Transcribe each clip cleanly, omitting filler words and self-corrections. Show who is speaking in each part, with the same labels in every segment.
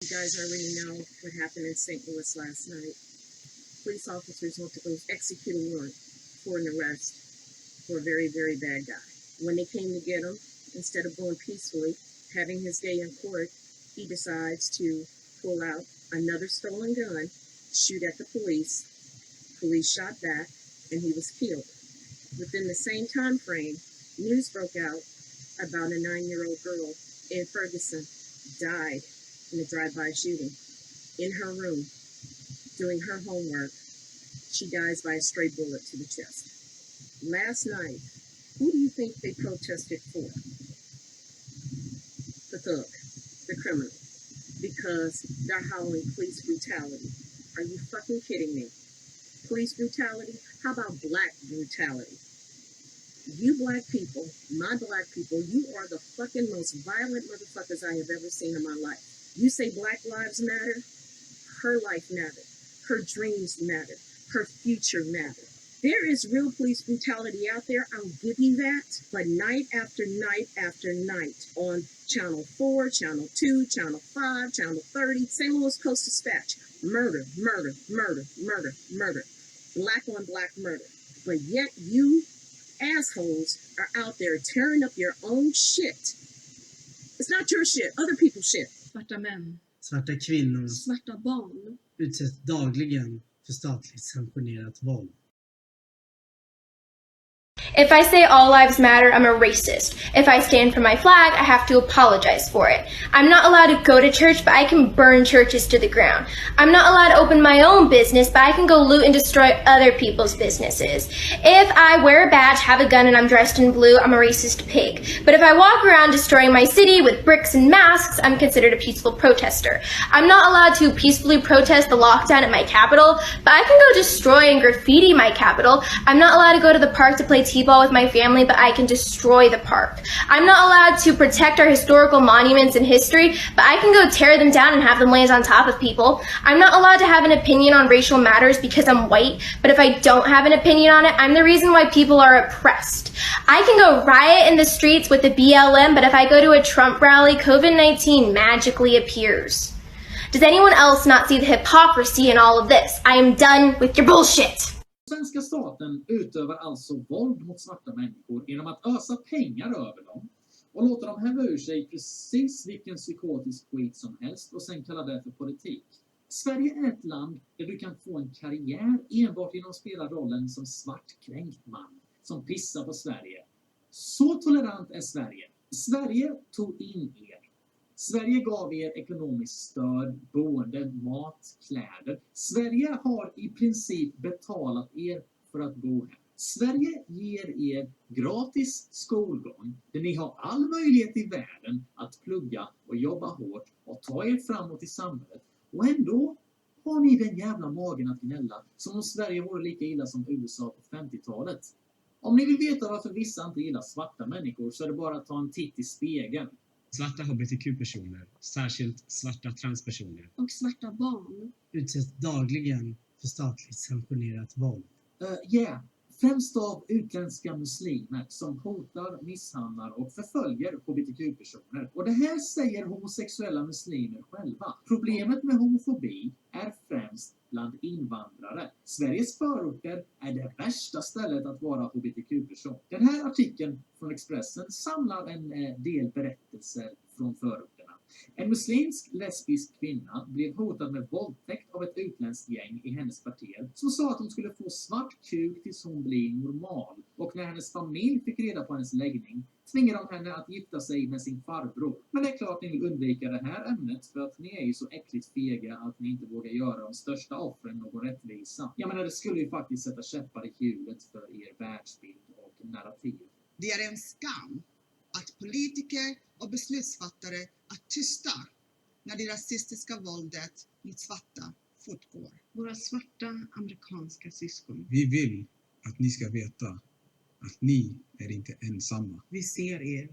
Speaker 1: You guys already know what happened in St. Louis last night. Police officers went to go execute a warrant for an arrest for a very, very bad guy. When they came to get him, instead of going peacefully, having his day in court, he decides to pull out another stolen gun, shoot at the police. Police shot back, and he was killed. Within the same time frame, news broke out about a 9-year-old girl in Ferguson died in a drive-by shooting. In her room, doing her homework, she dies by a stray bullet to the chest. Last night, who do you think they protested for? The thug, the criminal. Because they're hollering police brutality. Are you fucking kidding me? Police brutality? How about black brutality? You black people, my black people, you are the fucking most violent motherfuckers I have ever seen in my life. You say Black Lives Matter? Her life mattered. Her dreams mattered. Her future mattered. There is real police brutality out there, I'll give you that. But night after night after night on Channel 4, Channel 2, Channel 5, Channel 30, St. Louis Post-Dispatch, murder, murder, murder, murder, murder. Black on black murder. But yet you assholes are out there tearing up your own shit. It's not your shit, other people's shit.
Speaker 2: Svarta män.
Speaker 3: Svarta kvinnor.
Speaker 2: Svarta barn.
Speaker 3: Utsätts dagligen för statligt sanktionerat våld.
Speaker 4: If I say all lives matter, I'm a racist. If I stand for my flag, I have to apologize for it. I'm not allowed to go to church, but I can burn churches to the ground. I'm not allowed to open my own business, but I can go loot and destroy other people's businesses. If I wear a badge, have a gun, and I'm dressed in blue, I'm a racist pig. But if I walk around destroying my city with bricks and masks, I'm considered a peaceful protester. I'm not allowed to peacefully protest the lockdown at my capital, but I can go destroy and graffiti my capital. I'm not allowed to go to the park to play t-ball with my family, but I can destroy the park. I'm not allowed to protect our historical monuments and history, but I can go tear them down and have them land on top of people. I'm not allowed to have an opinion on racial matters because I'm white, but if I don't have an opinion on it, I'm the reason why people are oppressed. I can go riot in the streets with the BLM, but if I go to a Trump rally, COVID-19 magically appears. Does anyone else not see the hypocrisy in all of this? I am done with your bullshit.
Speaker 5: Svenska staten utövar alltså våld mot svarta människor genom att ösa pengar över dem och låta dem häva ur sig precis vilken psykotisk skit som helst och sen kalla det för politik. Sverige är ett land där du kan få en karriär enbart genom att spela rollen som svartkränkt man som pissar på Sverige. Så tolerant är Sverige. Sverige tog in er. Sverige gav er ekonomiskt stöd, boende, mat, kläder. Sverige har i princip betalat er för att bo här. Sverige ger er gratis skolgång där ni har all möjlighet i världen att plugga och jobba hårt och ta er framåt i samhället. Och ändå har ni den jävla magen att gnälla som om Sverige vore lika illa som USA på 50-talet. Om ni vill veta varför vissa inte gillar svarta människor så är det bara att ta en titt i spegeln.
Speaker 6: Svarta hbtq-personer, särskilt svarta transpersoner.
Speaker 2: Och svarta barn.
Speaker 3: Utsätts dagligen för statligt sanktionerat våld.
Speaker 5: Främst av utländska muslimer som hotar, misshandlar och förföljer hbtq-personer. Och det här säger homosexuella muslimer själva. Problemet med homofobi är främst bland invandrare. Sveriges förorter är det värsta stället att vara hbtq-person. Den här artikeln från Expressen samlar en del berättelser från förorterna. En muslimsk lesbisk kvinna blev hotad med våldtäkt av ett utländskt gäng i hennes kvarter som sa att hon skulle få svart kuk tills hon blir normal. Och när hennes familj fick reda på hennes läggning tvingade de henne att gifta sig med sin farbror. Men det är klart ni vill undvika det här ämnet för att ni är ju så äckligt fega att ni inte vågar göra de största offren någon rättvisa. Jag menar, det skulle ju faktiskt sätta käppar i hjulet för er världsbild och narrativ.
Speaker 7: Det är en skam att politiker och beslutsfattare är tysta när det rasistiska våldet mot svarta fortgår.
Speaker 2: Våra svarta amerikanska syskon.
Speaker 6: Vi vill att ni ska veta att ni är inte ensamma.
Speaker 2: Vi ser er.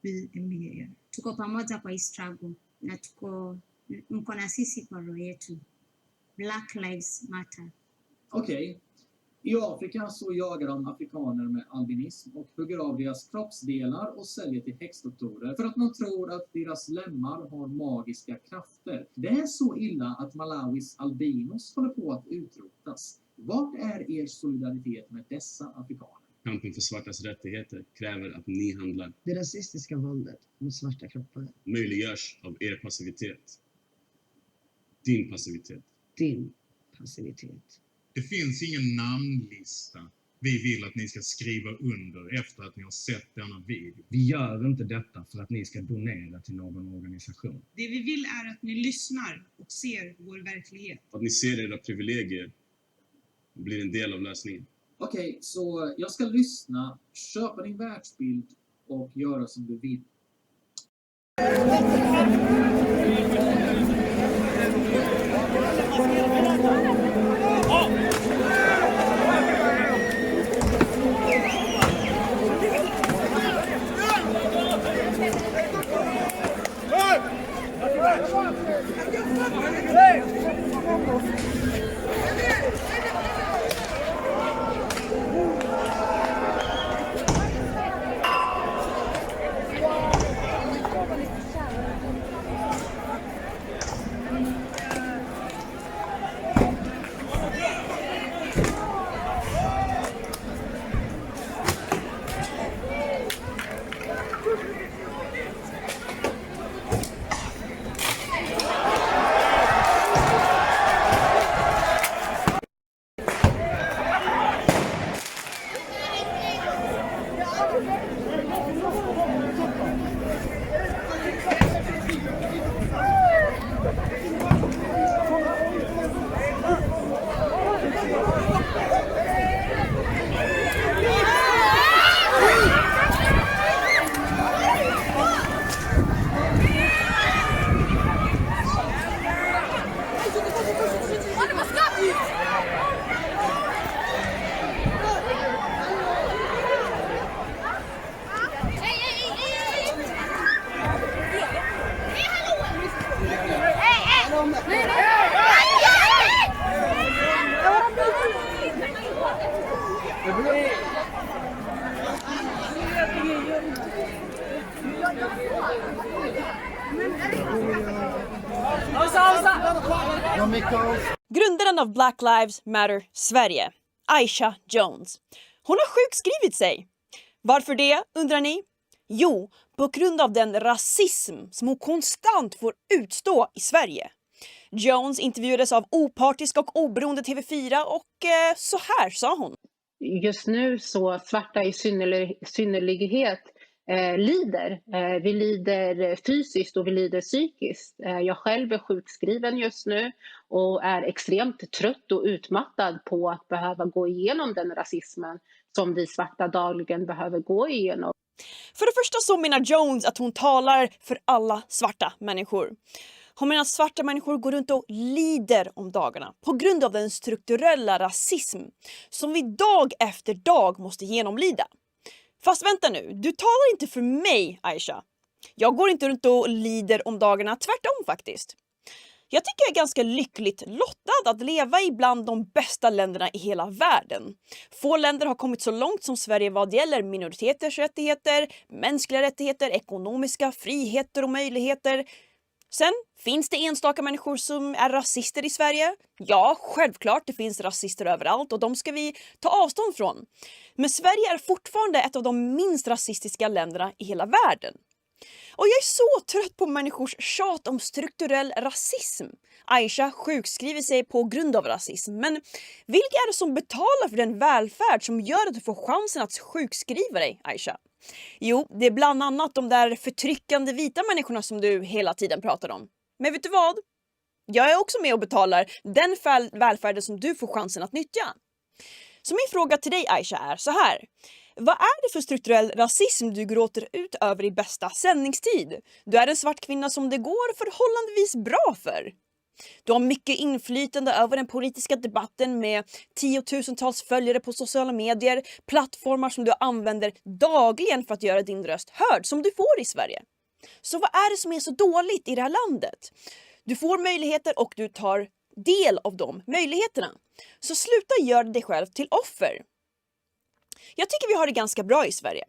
Speaker 2: Vi är med er.
Speaker 8: Tuko pamoja kwa hii struggle na mko na sisi kwa roho yetu. Black Lives Matter.
Speaker 5: Okej. I Afrika så jagar de afrikaner med albinism och hugger av deras kroppsdelar och säljer till häxdoktorer för att man tror att deras lemmar har magiska krafter. Det är så illa att Malawis albinos håller på att utrotas. Vart är er solidaritet med dessa afrikaner?
Speaker 9: Kampen för svartas rättigheter kräver att ni handlar.
Speaker 10: Det rasistiska våldet mot svarta kroppar
Speaker 9: Möjliggörs av er passivitet. Din passivitet.
Speaker 10: Din passivitet.
Speaker 6: Det finns ingen namnlista. Vi vill att ni ska skriva under efter att ni har sett denna video.
Speaker 3: Vi gör inte detta för att ni ska donera till någon organisation.
Speaker 2: Det vi vill är att ni lyssnar och ser vår verklighet.
Speaker 9: Att ni ser era privilegier och blir en del av lösningen.
Speaker 5: Okej, så jag ska lyssna, köpa din världsbild och göra som du vill.
Speaker 11: Grundaren av Black Lives Matter Sverige, Aisha Jones. Hon har sjukskrivit sig. Varför det, undrar ni? Jo, på grund av den rasism som hon konstant får utstå i Sverige. Jones intervjuades av opartisk och oberoende TV4 och så här sa hon.
Speaker 12: Just nu så svarta i synnerlighet lider. Vi lider fysiskt och vi lider psykiskt. Jag själv är sjukskriven just nu och är extremt trött och utmattad på att behöva gå igenom den rasismen som vi svarta dagligen behöver gå igenom.
Speaker 11: För det första så menar Jones att hon talar för alla svarta människor. Hon menar att svarta människor går runt och lider om dagarna på grund av den strukturella rasism som vi dag efter dag måste genomlida. Fast vänta nu, du talar inte för mig, Aisha. Jag går inte runt och lider om dagarna, tvärtom faktiskt. Jag tycker jag är ganska lyckligt lottad att leva i bland de bästa länderna i hela världen. Få länder har kommit så långt som Sverige vad gäller minoriteters rättigheter, mänskliga rättigheter, ekonomiska friheter och möjligheter. Sen finns det enstaka människor som är rasister i Sverige. Ja, självklart det finns rasister överallt och de ska vi ta avstånd från. Men Sverige är fortfarande ett av de minst rasistiska länderna i hela världen. Och jag är så trött på människors tjat om strukturell rasism. Aisha sjukskriver sig på grund av rasism. Men vilka är det som betalar för den välfärd som gör att du får chansen att sjukskriva dig, Aisha? Jo, det är bland annat de där förtryckande vita människorna som du hela tiden pratar om. Men vet du vad? Jag är också med och betalar den välfärden som du får chansen att nyttja. Så min fråga till dig, Aisha, är så här. Vad är det för strukturell rasism du gråter ut över i bästa sändningstid? Du är en svart kvinna som det går förhållandevis bra för. Du har mycket inflytande över den politiska debatten med tiotusentals följare på sociala medier, plattformar som du använder dagligen för att göra din röst hörd, som du får i Sverige. Så vad är det som är så dåligt i det här landet? Du får möjligheter och du tar del av de möjligheterna. Så sluta göra dig själv till offer. Jag tycker vi har det ganska bra i Sverige.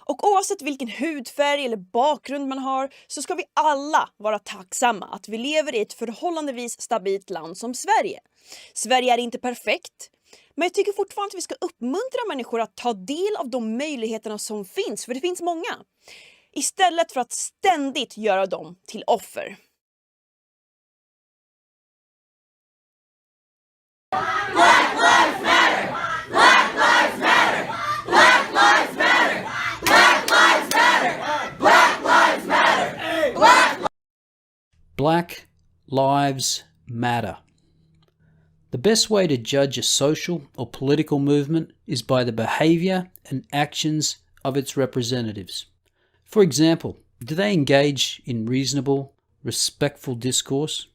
Speaker 11: Och oavsett vilken hudfärg eller bakgrund man har så ska vi alla vara tacksamma att vi lever i ett förhållandevis stabilt land som Sverige. Sverige är inte perfekt, men jag tycker fortfarande att vi ska uppmuntra människor att ta del av de möjligheterna som finns, för det finns många. Istället för att ständigt göra dem till offer.
Speaker 13: Black lives matter! Black lives matter! Black lives matter! Black lives matter! Black lives matter!
Speaker 14: Black lives matter. The best way to judge a social or political movement is by the behavior and actions of its representatives. For example, do they engage in reasonable, respectful discourse?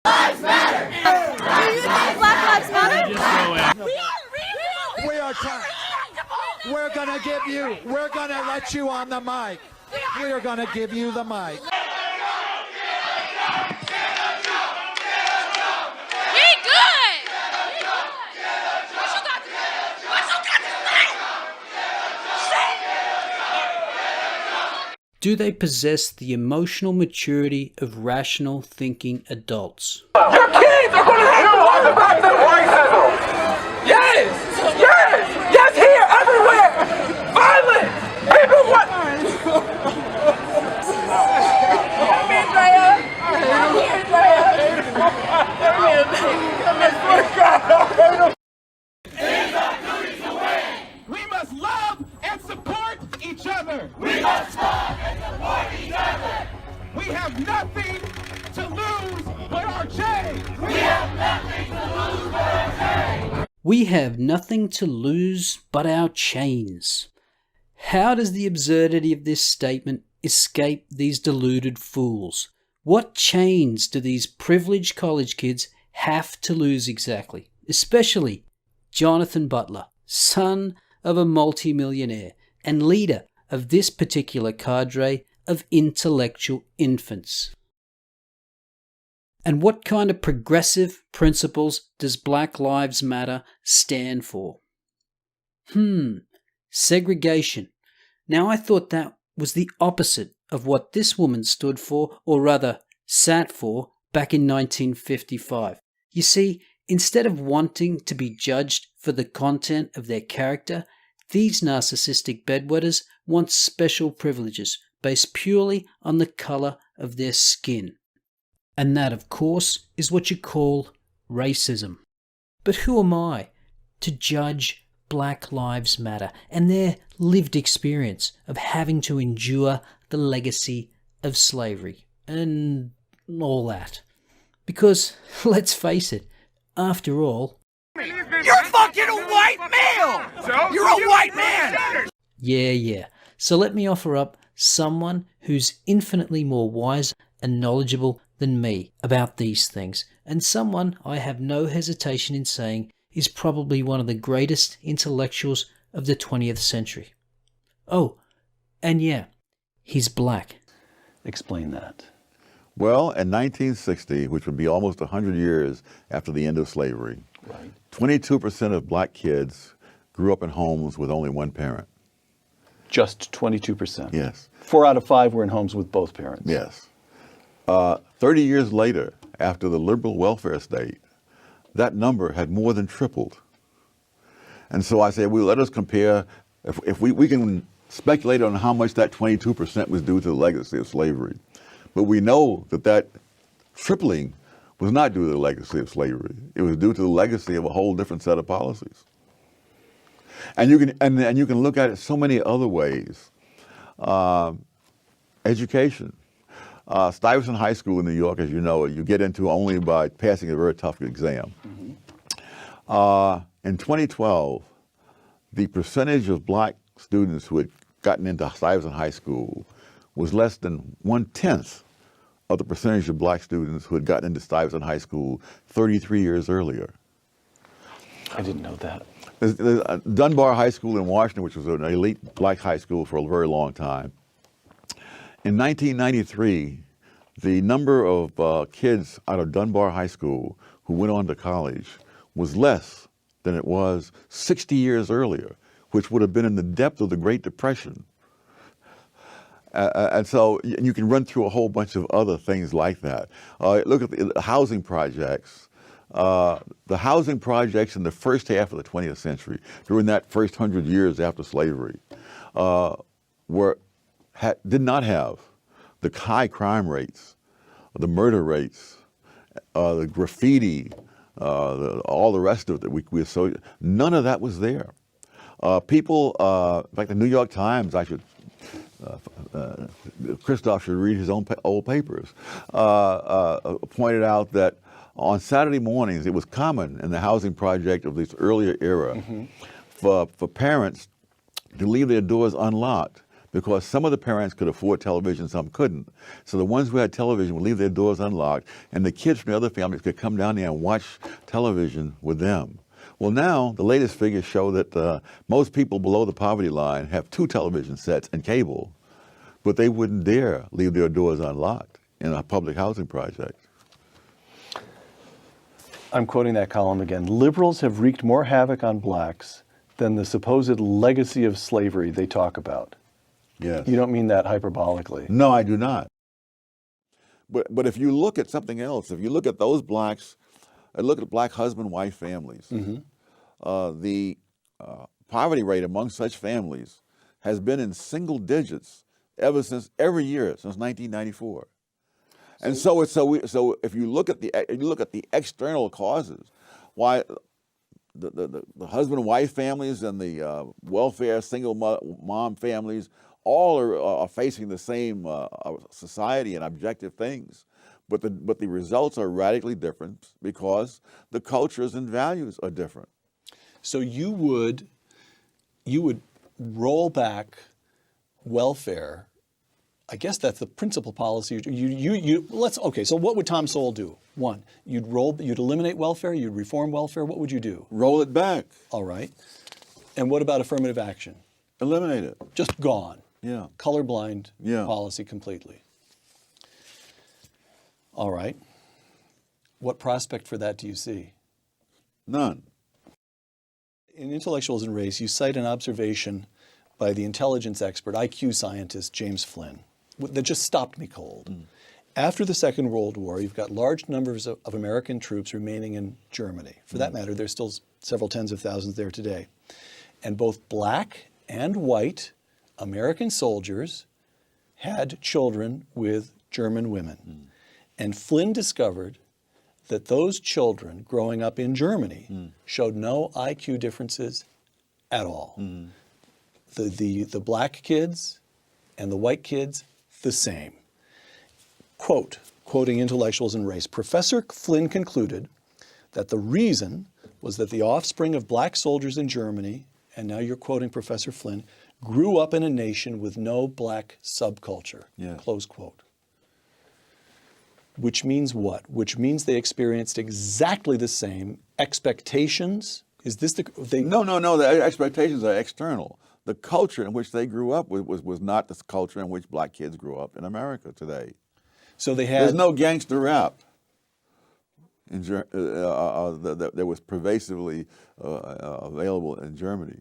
Speaker 13: Lives matter!
Speaker 11: Do you think Black Lives Matter?
Speaker 15: We are trying. We're gonna let you on the mic. We are gonna give you the mic.
Speaker 14: Do they possess the emotional maturity of rational thinking adults?
Speaker 13: Your kids are gonna hear all about the racism! Yes! Yes! Yes, here, everywhere! Violence! People want... Come here, Drea! Come here, Drea! Come here, baby! Come here, swear It is our duty to win! We must love and support each other! We must love and support each other! We have nothing to lose but our chains! We have nothing to lose but our chains!
Speaker 14: We have nothing to lose but our chains. How does the absurdity of this statement escape these deluded fools? What chains do these privileged college kids have to lose exactly? Especially Jonathan Butler, son of a multimillionaire and leader of this particular cadre of intellectual infants. And what kind of progressive principles does Black Lives Matter stand for? Segregation. Now I thought that was the opposite of what this woman stood for, or rather sat for, back in 1955. You see, instead of wanting to be judged for the content of their character, these narcissistic bedwetters want special privileges based purely on the colour of their skin. And that, of course, is what you call racism. But who am I to judge Black Lives Matter and their lived experience of having to endure the legacy of slavery and all that? Because, let's face it, after all...
Speaker 13: You're fucking a white male! So? You're a white man!
Speaker 14: Yeah. So let me offer up someone who's infinitely more wise and knowledgeable than me about these things, and someone I have no hesitation in saying is probably one of the greatest intellectuals of the 20th century. Oh, and yeah, he's black.
Speaker 16: Explain that.
Speaker 17: Well, in 1960, which would be almost 100 years after the end of slavery, 22% of black kids grew up in homes with only one parent.
Speaker 16: Just 22%?
Speaker 17: Yes.
Speaker 16: 4 out of 5 were in homes with both parents?
Speaker 17: Yes. 30 years later, after the liberal welfare state, that number had more than tripled. And so I said, well, let us compare, if we can speculate on how much that 22% was due to the legacy of slavery. But we know that tripling was not due to the legacy of slavery. It was due to the legacy of a whole different set of policies. And you can look at it so many other ways. Education. Stuyvesant High School in New York, as you know, you get into only by passing a very tough exam. In 2012, the percentage of black students who had gotten into Stuyvesant High School was less than 1/10 of the percentage of black students who had gotten into Stuyvesant High School 33 years earlier.
Speaker 16: I didn't know that.
Speaker 17: There's Dunbar High School in Washington, which was an elite black high school for a very long time. In 1993, the number of kids out of Dunbar High School who went on to college was less than it was 60 years earlier, which would have been in the depth of the Great Depression. And so you can run through a whole bunch of other things like that. Look at the housing projects. The housing projects in the first half of the 20th century, during that first 100 years after slavery, did not have the high crime rates, the murder rates, the graffiti, all the rest of it that we associate. None of that was there. People, like the New York Times, Christoph should read his own old papers, pointed out that on Saturday mornings it was common in the housing project of this earlier era for parents to leave their doors unlocked, because some of the parents could afford television, some couldn't. So the ones who had television would leave their doors unlocked, and the kids from the other families could come down there and watch television with them. Well, now the latest figures show that most people below the poverty line have 2 television sets and cable, but they wouldn't dare leave their doors unlocked in a public housing project.
Speaker 16: I'm quoting that column again. Liberals have wreaked more havoc on blacks than the supposed legacy of slavery they talk about.
Speaker 17: Yes.
Speaker 16: You don't mean that hyperbolically.
Speaker 17: No, I do not. But if you look at something else, if you look at those blacks, look at black husband-wife families, the poverty rate among such families has been in single digits every year since 1994. And so if you look at the external causes, why the husband and wife families and the welfare single mom families all are facing the same society and objective things, but the results are radically different because the cultures and values are different.
Speaker 18: So you would roll back welfare. I guess that's the principal policy. So what would Tom Sowell do? One, you'd eliminate welfare, you'd reform welfare. What would you do?
Speaker 17: Roll it back.
Speaker 18: All right. And what about affirmative action?
Speaker 17: Eliminate it.
Speaker 18: Just gone.
Speaker 17: Yeah.
Speaker 18: Colorblind policy completely. All right. What prospect for that do you see?
Speaker 17: None.
Speaker 18: In Intellectuals and Race, you cite an observation by the intelligence expert, IQ scientist James Flynn, that just stopped me cold. After the Second World War, you've got large numbers of American troops remaining in Germany. For that matter, there's still several tens of thousands there today. And both black and white American soldiers had children with German women. And Flynn discovered that those children growing up in Germany showed no IQ differences at all. The black kids and the white kids, the same. Quoting Intellectuals and Race, Professor Flynn concluded that the reason was that the offspring of black soldiers in Germany, and now you're quoting Professor Flynn, grew up in a nation with no black subculture, close quote. Which means what? Which means they experienced exactly the same expectations. Is this
Speaker 17: No, the expectations are external. The culture in which they grew up was not the culture in which black kids grew up in America today.
Speaker 18: So they had...
Speaker 17: There's no gangster rap that was pervasively available in Germany.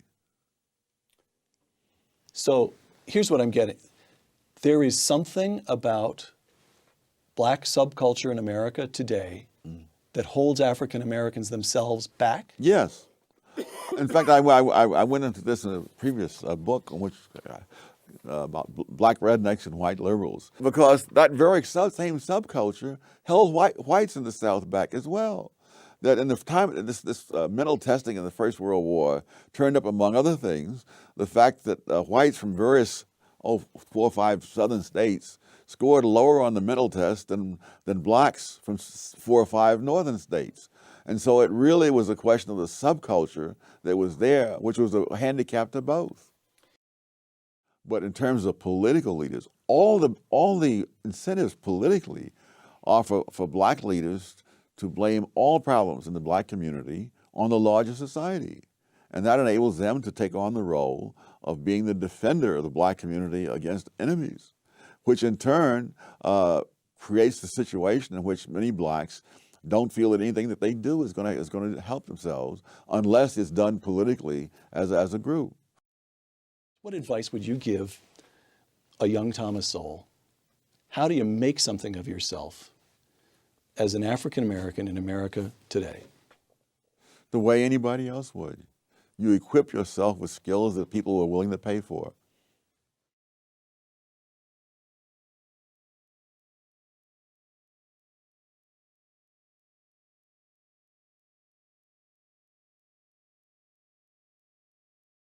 Speaker 18: So here's what I'm getting. There is something about black subculture in America today that holds African Americans themselves back?
Speaker 17: Yes. In fact, I went into this in a previous book on which about black rednecks and white liberals, because that very same subculture held whites in the South back as well. That in the time this mental testing in the First World War turned up, among other things, the fact that whites from various 4 or 5 southern states scored lower on the mental test than blacks from 4 or 5 northern states. And so it really was a question of the subculture that was there, which was a handicap to both. But in terms of political leaders, all the incentives politically are for black leaders to blame all problems in the black community on the larger society. And that enables them to take on the role of being the defender of the black community against enemies, which in turn creates the situation in which many blacks don't feel that anything that they do is going to help themselves unless it's done politically as a group.
Speaker 18: What advice would you give a young Thomas Sowell, how do you make something of yourself as an African American in America today?
Speaker 17: The way anybody else would. You equip yourself with skills that people are willing to pay for.